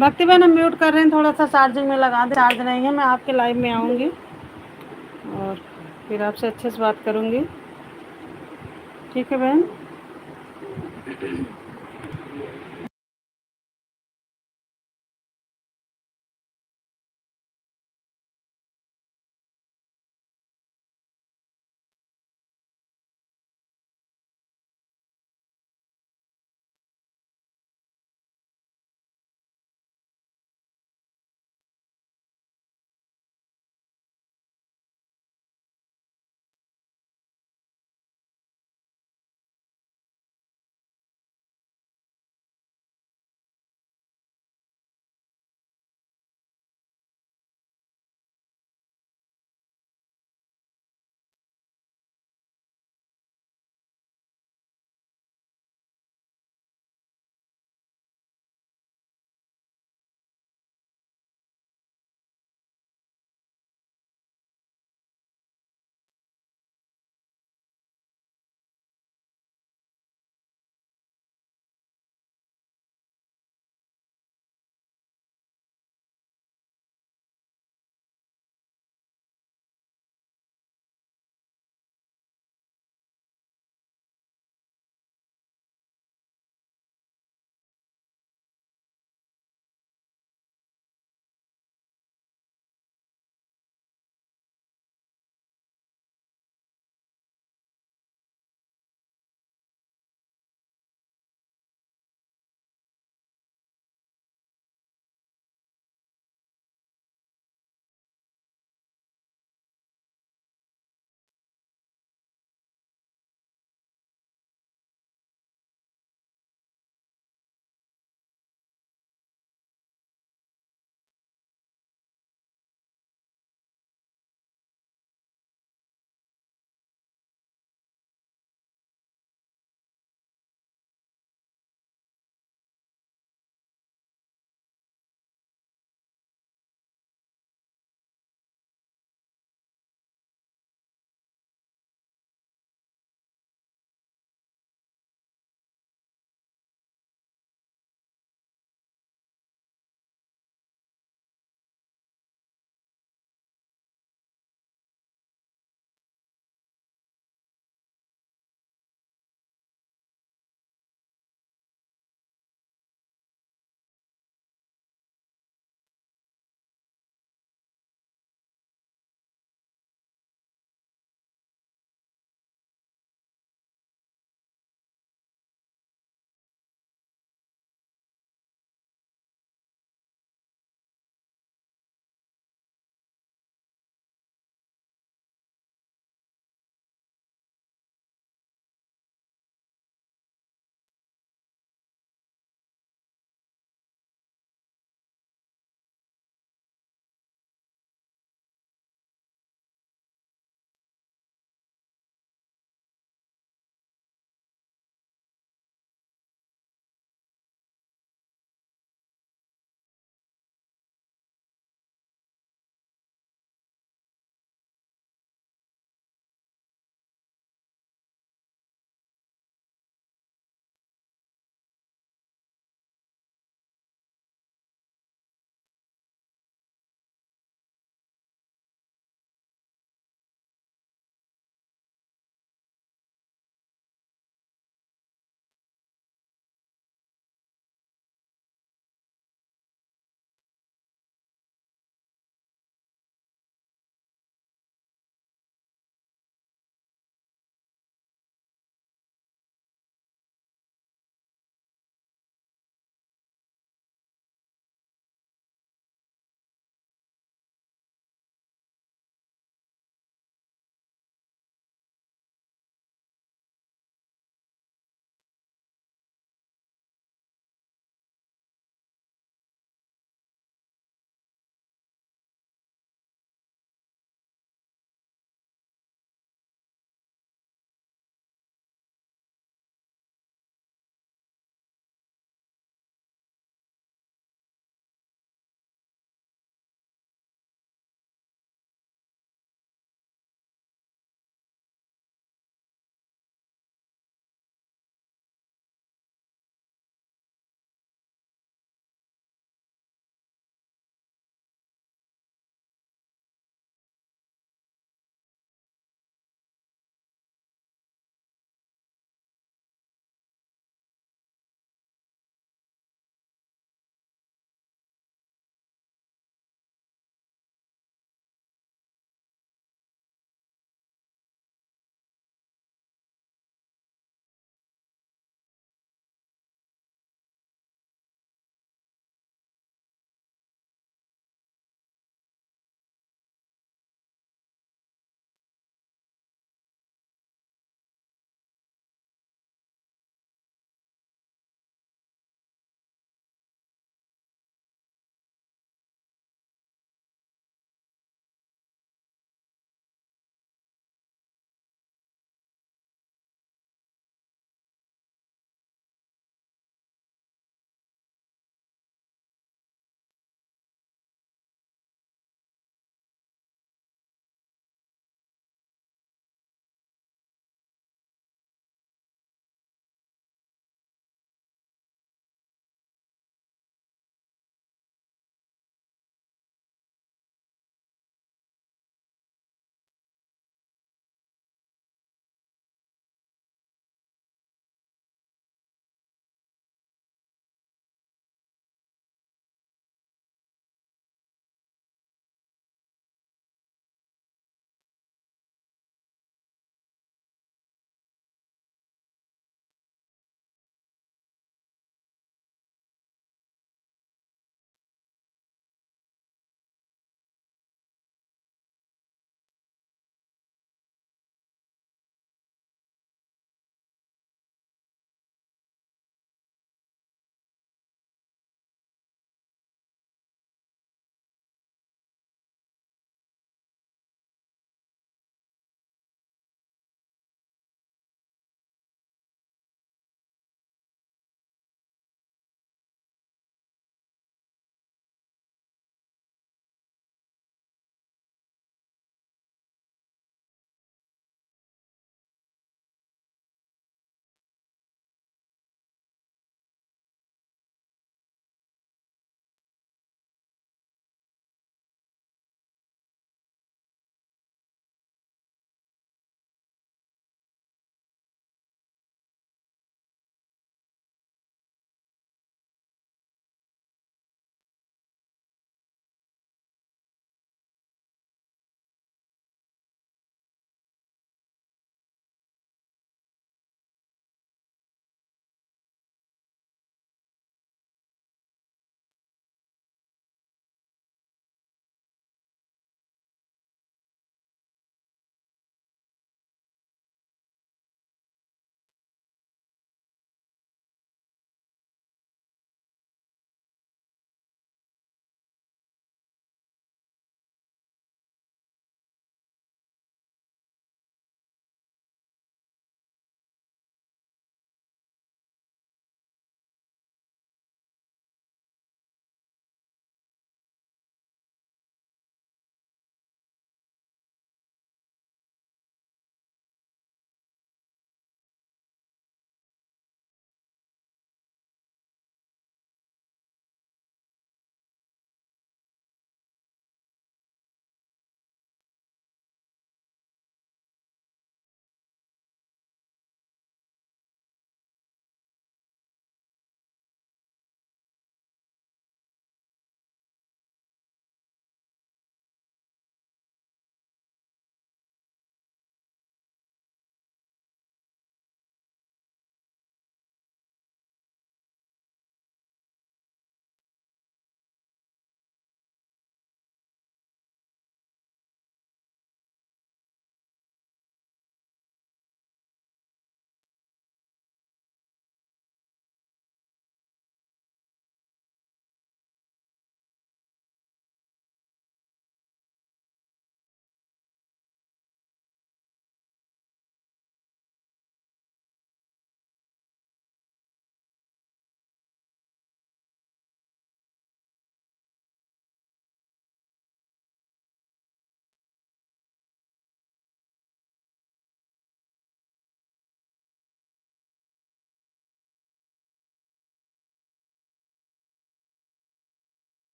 भक्ति बहन हम म्यूट कर रहे हैं, थोड़ा सा चार्जिंग में लगा दे, चार्ज नहीं है। मैं आपके लाइव में आऊँगी और फिर आपसे अच्छे से बात करूँगी। ठीक है बहन।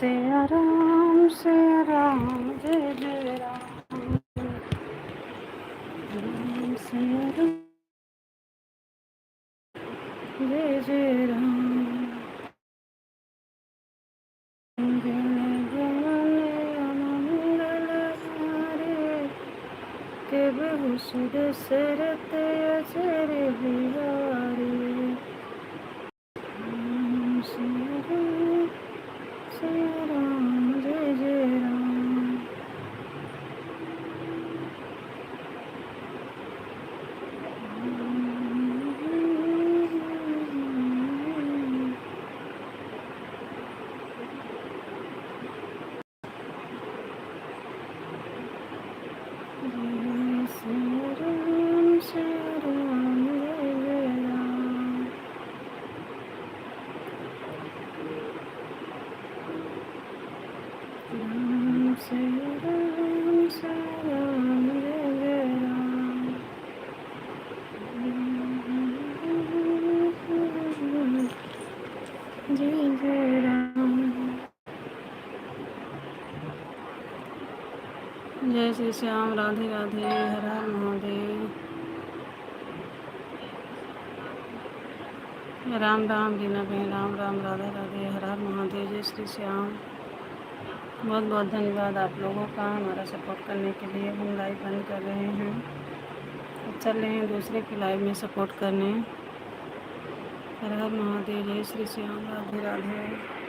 सिया राम जय जय राम, सिया राम जय जय राम। जन गण मंगल हारे, के बहु सुर सरत अचर बिहारी। सिया राम जय जय राम। सिया राम जय जय राम। सिया राम जय जय राम। जय जय राम। जय श्री श्याम, राधे राधे, हर हर महादेव। राम राम रीना बहन, राम राम, राधे राधे, हर हर महादेव, जय श्री श्याम। बहुत बहुत धन्यवाद आप लोगों का हमारा सपोर्ट करने के लिए। हम लाइव बंद कर रहे हैं, अब चल रहे हैं दूसरे की लाइव में सपोर्ट करने। हर हर महादेव, जय श्री श्याम, राधे राधे।